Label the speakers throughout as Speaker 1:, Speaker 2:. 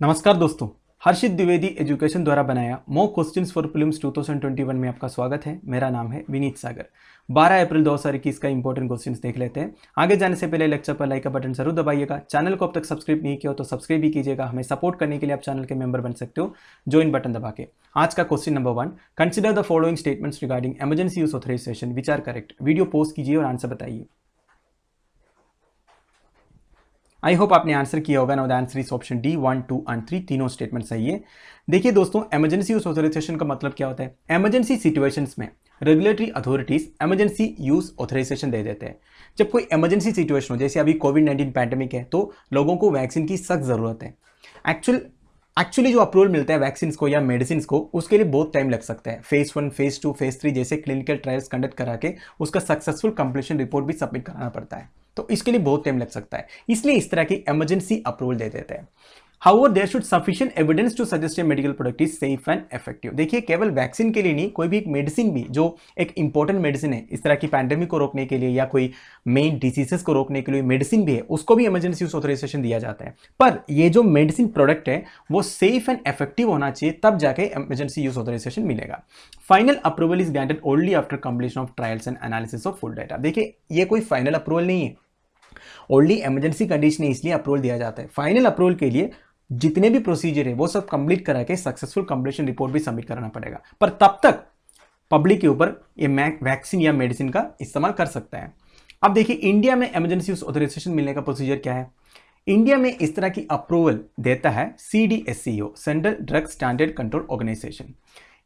Speaker 1: नमस्कार दोस्तों, हर्षित द्विवेदी एजुकेशन द्वारा बनाया मॉक क्वेश्चंस फॉर प्रीलिम्स 2021 में आपका स्वागत है। मेरा नाम है विनीत सागर। 12 अप्रैल 2021 का इंपॉर्टेंट क्वेश्चंस देख लेते हैं। आगे जाने से पहले लेक्चर पर लाइक का बटन जरूर दबाइएगा। चैनल को अब तक सब्सक्राइब नहीं किया हो तो सब्सक्राइब भी कीजिएगा। हमें सपोर्ट करने के लिए आप चैनल के मेंबर बन सकते हो ज्वाइन बटन दबा के। आज का question number 1, consider the following statements regarding emergency use authorisation which are correct. Video post कीजिए और आंसर बताइए। आई होप आपने आंसर किया होगा। Now the answer is option D 1, 2 and 3, तीनों स्टेटमेंट सही है। देखिए दोस्तों, इमरजेंसी यूज ऑथराइजेशन का मतलब क्या होता है। इमरजेंसी सिचुएशंस में regulatory authorities emergency use authorisation दे देते हैं। जब कोई इमरजेंसी सिचुएशन हो, जैसे अभी कोविड-19 पैंडेमिक है, तो लोगों को वैक्सीन की सख्त जरूरत है। एक्चुअली जो अप्रूवल मिलता है वैक्सीन को या मेडिसिन को, उसके लिए बहुत टाइम लग सकता है। फेज 1, फेज 2, फेज 3 जैसे क्लिनिकल ट्रायल्स कंडक्ट करा के उसका सक्सेसफुल कंप्लीशन रिपोर्ट भी सबमिट कराना पड़ता है, तो इसके लिए बहुत टाइम लग सकता है। इसलिए इस तरह की इमरजेंसी अप्रूवल दे देते हैं। However, there should sufficient evidence to suggest a medical product is safe and effective। देखिए, केवल वैक्सीन के लिए नहीं, कोई भी एक मेडिसिन भी जो एक इंपॉर्टेंट मेडिसिन है, इस तरह की पैंडेमिक को रोकने के लिए या कोई मेन डिसीजेस को रोकने के लिए मेडिसिन भी है, उसको भी इमरजेंसी यूज ऑथराइजेशन दिया जाता है। पर ये जो मेडिसिन प्रोडक्ट है वो सेफ एंड इफेक्टिव होना चाहिए, तब जाके इमरजेंसी यूज ऑथराइजेशन मिलेगा। Final approval is granted only after completion of trials and analysis of full data. देखिए, ये कोई फाइनल अप्रूवल नहीं है, ओनली इमरजेंसी कंडीशन है, इसलिए अप्रूवल दिया जाता है। फाइनल अप्रूवल के लिए जितने भी प्रोसीजर है वो सब कंप्लीट करा के सक्सेसफुल कंप्लीशन रिपोर्ट भी सबमिट कराना पड़ेगा। पर तब तक पब्लिक के ऊपर ये वैक्सीन या मेडिसिन का इस्तेमाल कर सकता है। अब देखिए, इंडिया में इमरजेंसी यूज ऑथराइजेशन मिलने का प्रोसीजर क्या है। इंडिया में इस तरह की अप्रूवल देता है CDSCO, central drug standard control organisation.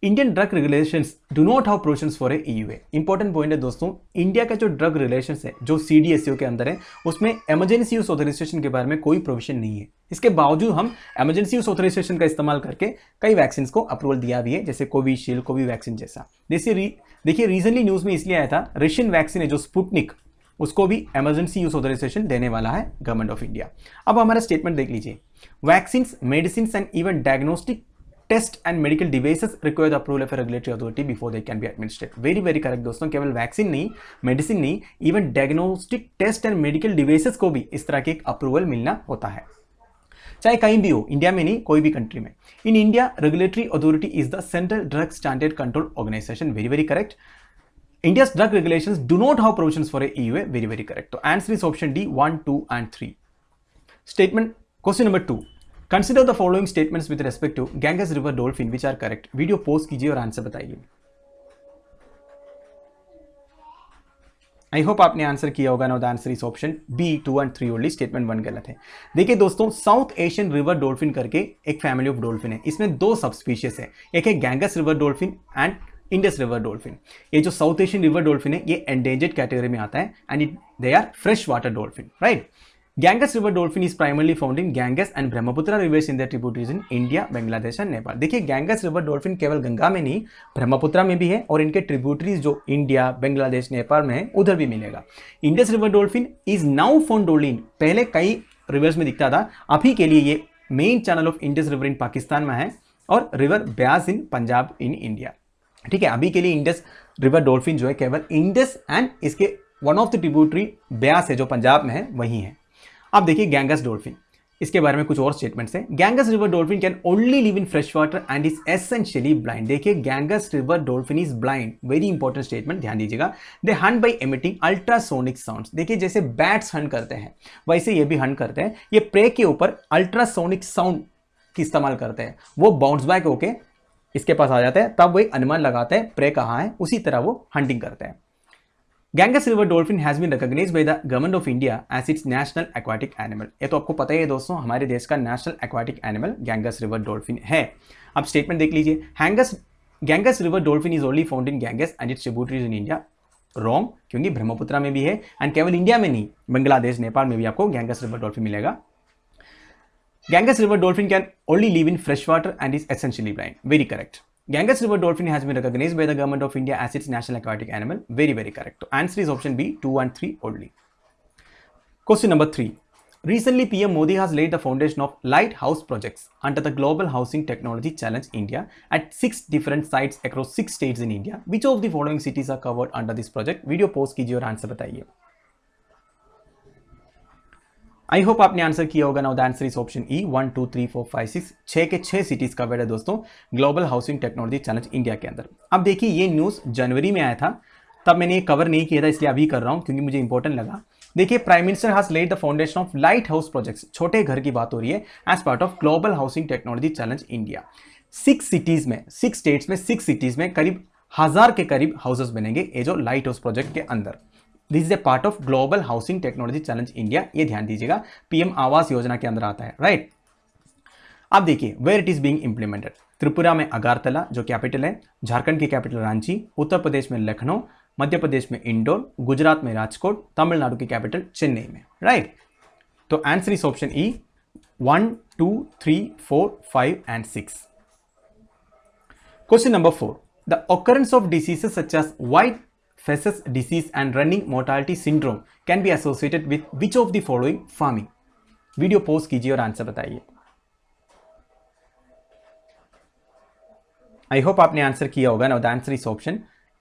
Speaker 1: Indian drug regulations do not have provisions for a EUA। Important point है दोस्तों, इंडिया का जो ड्रग रेगुलेशंस है जो CDSCO के अंदर है, उसमें इमरजेंसी यूज ऑथराइजेशन के बारे में कोई प्रोविजन नहीं है। इसके बावजूद हम इमरजेंसी यूज ऑथराइजेशन का इस्तेमाल करके कई वैक्सीन को अप्रूवल दिया भी है, जैसे कोविशील्ड, कोवैक्सीन जैसा। देखिए रिसेंटली न्यूज में इसलिए आया था, रशियन वैक्सीन है जो स्पुतनिक, उसको भी इमरजेंसी यूज ऑथराइजेशन देने वाला है गवर्नमेंट ऑफ इंडिया। अब हमारा स्टेटमेंट देख लीजिए। Vaccine, medicine and even diagnostic test and medical devices require the approval of regulatory authority before they can be administered. Very correct दोस्तों, केवल वैक्सीन नहीं, मेडिसिन नहीं, even diagnostic test and medical devices को भी इस तरह के एक अप्रूवल मिलना होता है, चाहे कहीं भी हो, इंडिया में नहीं, कोई भी कंट्री में। In India, regulatory authority is the central drug standard control organisation. Very correct. India's drug regulations do not have provisions for a EUA. Very correct. So answer is option D 1, 2 and 3. Statement question number 2. Consider the following statements with respect to Ganges River dolphin which are correct. Video post कीजिए और answer बताइए। I hope आपने answer किया होगा। Now the answer is option B 2 and 3 only. Statement 1 गलत है। देखिए दोस्तों, साउथ एशियन रिवर डॉल्फिन करके एक फैमिली ऑफ डॉल्फिन है। इसमें दो सब स्पीशीज है, एक है Ganges river dolphin and Indus river dolphin. ये जो साउथ एशियन रिवर डॉल्फिन है, ये एंडेंजर्ड कैटेगरी में आता है and they are fresh water dolphin, right. Ganges river dolphin is primarily found in Ganges and Brahmaputra rivers in the tributaries in India, Bangladesh and Nepal. देखिए, Ganges river dolphin केवल गंगा में नहीं, ब्रह्मपुत्र में भी है और इनके ट्रिब्यूटरीज जो इंडिया, बांग्लादेश, नेपाल में है, उधर भी मिलेगा। Indus river dolphin is now found only in, पहले कई रिवर्स में दिखता था, अभी के लिए ये main channel of Indus river in Pakistan में है और river Beas in Punjab in India. ठीक है, अभी के लिए इंडस रिवर डॉल्फिन जो है केवल इंडस एंड इसके one of the tributary Beas है जो पंजाब में है, वही है। अब देखिए गैंगस डॉल्फिन, इसके बारे में कुछ और स्टेटमेंट्स हैं। Ganges river dolphin can only live in fresh water and is essentially blind. देखिए, Ganges river dolphin is blind. Very important statement, ध्यान दीजिएगा। They hunt by emitting ultrasonic sounds. देखिए, जैसे बैट्स हंट करते हैं वैसे ये भी हंट करते हैं। ये प्रे के ऊपर अल्ट्रासोनिक साउंड की इस्तेमाल करते हैं, वो बाउंस बैक होके इसके पास आ जाता है, तब वही अनुमान लगाते हैं प्रे कहाँ है, उसी तरह वो हंटिंग करते हैं। Ganges river dolphin has been recognised by the government of India as its national aquatic animal. ये तो आपको पता ही है दोस्तों, हमारे देश का national aquatic animal Ganges river dolphin है। अब स्टेटमेंट देख लीजिए। Ganges river dolphin is only found in Ganges and its tributaries in India. Wrong, क्योंकि ब्रह्मपुत्र में भी है एंड केवल इंडिया में नहीं, बांग्लादेश, नेपाल में भी आपको गैंगस रिवर डॉल्फिन मिलेगा। Ganges river dolphin can only live in fresh water and is essentially blind. Very correct. Ganges river dolphin has been recognized by the government of India as its national aquatic animal. Very correct. So answer is option B 2 and 3 only. Question number 3. Recently PM Modi has laid the foundation of lighthouse projects under the Global Housing Technology Challenge India at 6 different sites across 6 states in India. Which of the following cities are covered under this project? Video post कीजिए और answer बताइए। I hope आपने answer किया होगा। Now the answer is option E 1 2 3 4 5 6 6 के 6 cities covered है दोस्तों global housing technology challenge India के अंदर। अब देखिए ये न्यूज़ जनवरी में आया था, तब मैंने ये कवर नहीं किया था, इसलिए अभी कर रहा हूँ क्योंकि मुझे इंपॉर्टेंट लगा। देखिए prime minister has laid the foundation of light house projects, छोटे घर की बात हो रही है, as part of global housing technology challenge India. 6 cities में, 6 स्टेट्स में, 6 सिटीज में करीब 1000 के करीब हाउसेस बनेंगे ये जो लाइट हाउस प्रोजेक्ट के अंदर। This is a part of global housing technology challenge India, ये ध्यान दीजिएगा, पीएम आवास योजना के अंदर आता है, राइट। अब देखिए where it is being implemented. Tripura में अगारतला जो कैपिटल है, झारखंड की कैपिटल रांची, उत्तर प्रदेश में लखनऊ, मध्य प्रदेश में इंदौर, गुजरात में राजकोट, तमिलनाडु की कैपिटल चेन्नई में, राइट। तो answer is option E 1 2 3 4 5 and 6। Question number 4, the occurrence of diseases such as white faces disease and running mortality syndrome can be associated with which of the following farming? Video pause कीजिए और answer बताइए। I hope आपने answer किया होगा। Now the answer is option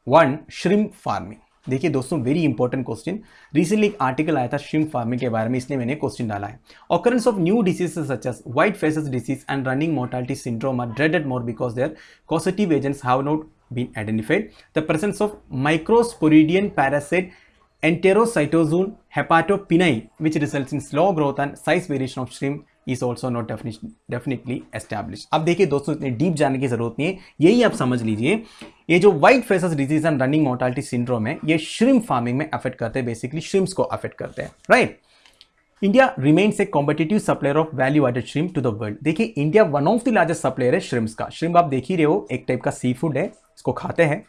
Speaker 1: 1 shrimp farming. देखिए दोस्तों very important question, recently एक article आया था श्रिम्प फार्मिंग के बारे में, इसलिए मैंने क्वेश्चन डाला है। Occurrence of new diseases such as white faces disease and running mortality syndrome are dreaded more because their causative agents have not been identified. The presence of microsporidian parasite enterocytozoon hepatopini, which results in slow growth and size variation of shrimp is also not definitely established. अब देखिए दोस्तों इतने deep जाने की जरूरत नहीं है, यही आप समझ लीजिए ये जो white feces disease and running mortality syndrome है ये श्रिम्प फार्मिंग में अफेक्ट करते हैं, बेसिकली श्रिम्प्स को अफेक्ट करते हैं, right. India remains a competitive supplier of value added shrimp to the world. देखिए India one of the largest supplier है श्रिम्प्स का। श्रिम्प आप देख ही रहे हो, एक टाइप का सी फूड है, इसको खाते हैं।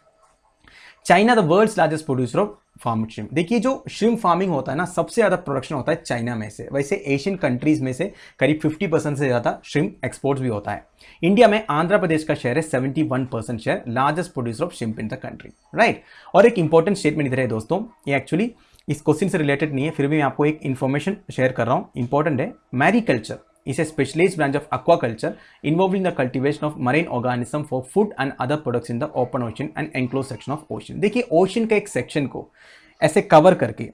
Speaker 1: China the world's largest producer of farm shrimp. देखिए जो श्रिम्प फार्मिंग होता है ना, सबसे ज्यादा प्रोडक्शन होता है चाइना में से। वैसे एशियन कंट्रीज में से करीब 50% से ज्यादा श्रिम्प एक्सपोर्ट्स भी होता है। इंडिया में आंध्र प्रदेश का शेयर है 71% share, largest producer of shrimp in the country, right. और एक इंपॉर्टेंट स्टेटमेंट इधर है दोस्तों, ये एक्चुअली इस क्वेश्चन से रिलेटेड नहीं है, फिर भी मैं आपको एक इन्फॉर्मेशन शेयर कर रहा हूँ, इंपॉर्टेंट है। Mariculture is a specialized branch of aquaculture involved in the cultivation of marine organism for food and other products in the open ocean and enclosed section of ocean। देखिए ocean का एक section को ऐसे cover करके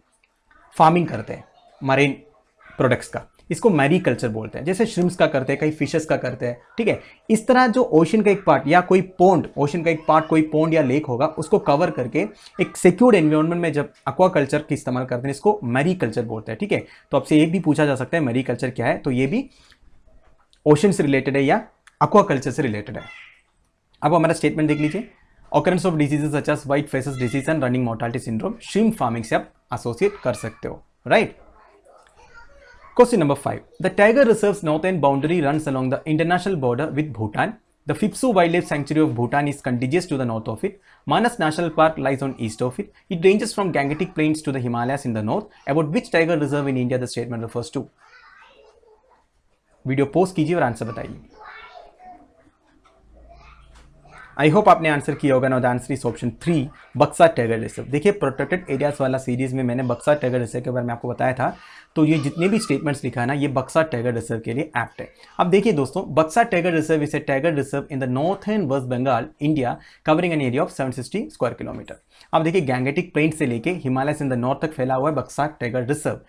Speaker 1: farming करते हैं marine products का, इसको मैरीकल्चर बोलते हैं। जैसे श्रिम्प्स का करते हैं, कई फिशेस का करते हैं, ठीक है। इस तरह जो ओशन का एक पार्ट या कोई पोंड, ओशन का एक पार्ट कोई पोंड या लेक होगा, उसको कवर करके एक सिक्योर्ड एनवायरनमेंट में जब एक्वाकल्चर की इस्तेमाल करते हैं, इसको मैरीकल्चर बोलते हैं, ठीक है। तो आपसे ये भी पूछा जा सकता है मैरीकल्चर क्या है, तो ये भी ओशन से रिलेटेड है या एक्वाकल्चर से रिलेटेड है। अब हमारा स्टेटमेंट देख लीजिए, occurrence of diseases such as white feces disease and running mortality syndrome shrimp farming से आप एसोसिएट कर सकते हो, right. Question number 5. The Tiger Reserve's northern boundary runs along the international border with Bhutan. The Phipsu Wildlife Sanctuary of Bhutan is contiguous to the north of it. Manas National Park lies on east of it. It ranges from Gangetic Plains to the Himalayas in the north. About which tiger reserve in India the statement refers to? Video post कीजिए और answer बताइए। I hope आपने answer किया होगा। Now the answer is option 3 बक्सा tiger reserve. देखिए protected areas वाला series में मैंने बक्सा टाइगर रिजर्व के बारे में आपको बताया था, तो ये जितने भी स्टेटमेंट्स लिखा है ना, ये बक्सा टाइगर रिजर्व के लिए एक्ट है। अब देखिए दोस्तों, Buxa tiger reserve is a tiger reserve in the northern west Bengal India, covering an area of 760 square kilometre. अब देखिए गैंगेटिक प्लेन से लेके हिमालय इन द नॉर्थ तक फैला हुआ है Buxa tiger reserve.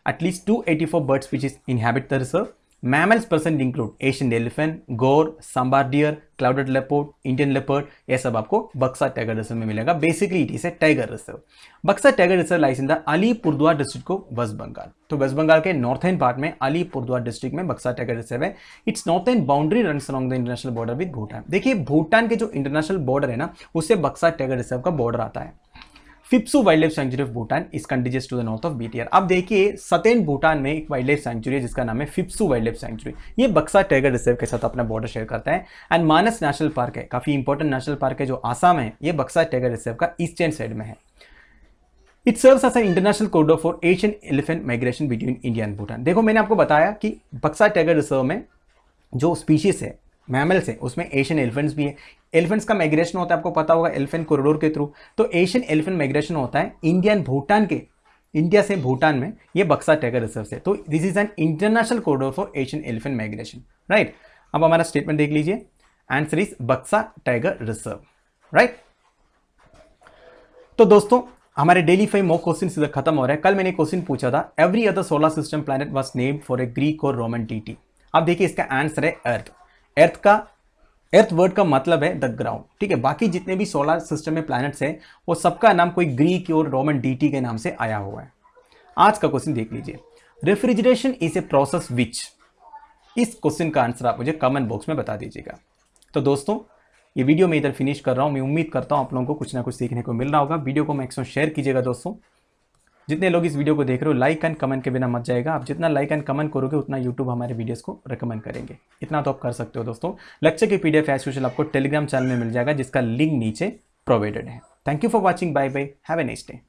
Speaker 1: At least 284 bird species inhabit the reserve. Mammals present include Asian elephant, gaur, sambar deer, clouded leopard, Indian leopard, ये सब आपको बक्सा टाइगर रिजर्व में मिलेगा। Basically it is a tiger reserve. Buxa tiger reserve lies in the Alipurduar district को वेस्ट बंगाल। तो वेस्ट बंगाल के northern part में Alipurduar district में बक्सा टाइगर रिजर्व है। It's northern boundary runs along the international border with Bhutan. देखिए भूटान के जो इंटरनेशनल बॉर्डर है ना, उससे बक्सा टाइगर रिजर्व का बॉर्डर आता है। Phibsoo wildlife sanctuary of Bhutan is contiguous to the north of BTR. अब देखिए सतेन भूटान में एक वाइल्ड लाइफ सेंचुरी है जिसका नाम है फिप्सू वाइल्ड लाइफ सेंचुरी। ये बक्सा टाइगर रिजर्व के साथ अपना बॉर्डर शेयर करता है। एंड मानस नेशनल पार्क है, काफी इंपॉर्टेंट नेशनल पार्क है जो आसाम है, ये बक्सा टाइगर रिजर्व का ईस्टर्न साइड में है। It serves as an international corridor for Asian elephant migration between India and Bhutan. देखो मैंने आपको बताया कि बक्सा टाइगर रिजर्व में जो स्पीशीज है, मैमल्स है, उसमें एशियन एलिफेंट्स भी है। एलिफेंट्स का माइग्रेशन होता है, आपको पता होगा, एलिफेंट कॉरिडोर के थ्रू। तो एशियन एलिफेंट माइग्रेशन होता है इंडियन भूटान के, इंडिया से भूटान में, ये बक्सा टाइगर रिजर्व से। तो this is an international corridor for Asian elephant migration, right. अब हमारा स्टेटमेंट देख लीजिए, आंसर इज बक्सा टाइगर रिजर्व, राइट। तो दोस्तों हमारे डेली 5 मॉक क्वेश्चन इधर खत्म हो रहा है। कल मैंने क्वेश्चन पूछा था, every other solar system planet was named for a Greek और रोमन डीटी। अब देखिए इसका आंसर है अर्थ। अर्थ वर्ड का मतलब है द ग्राउंड, ठीक है। बाकी जितने भी सोलर सिस्टम में प्लैनेट्स है वो सबका नाम कोई ग्रीक और रोमन डीटी के नाम से आया हुआ है। आज का क्वेश्चन देख लीजिए, refrigeration is a process which. इस क्वेश्चन का आंसर आप मुझे कमेंट बॉक्स में बता दीजिएगा। तो दोस्तों ये वीडियो मैं इधर फिनिश कर रहा हूँ। मैं उम्मीद करता हूँ आप लोगों को कुछ ना कुछ सीखने को मिल रहा होगा। वीडियो को मैक्सिमम शेयर कीजिएगा दोस्तों। जितने लोग इस वीडियो को देख रहे हो, लाइक एंड कमेंट के बिना मत जाएगा। आप जितना लाइक एंड कमेंट करोगे उतना यूट्यूब हमारे वीडियोस को रिकमेंड करेंगे। इतना तो आप कर सकते हो दोस्तों। लेक्चर की पीडीएफ एज यूजुअल आपको टेलीग्राम चैनल में मिल जाएगा, जिसका लिंक नीचे प्रोवाइडेड है। Thank you for watching. Bye bye, have a nice day.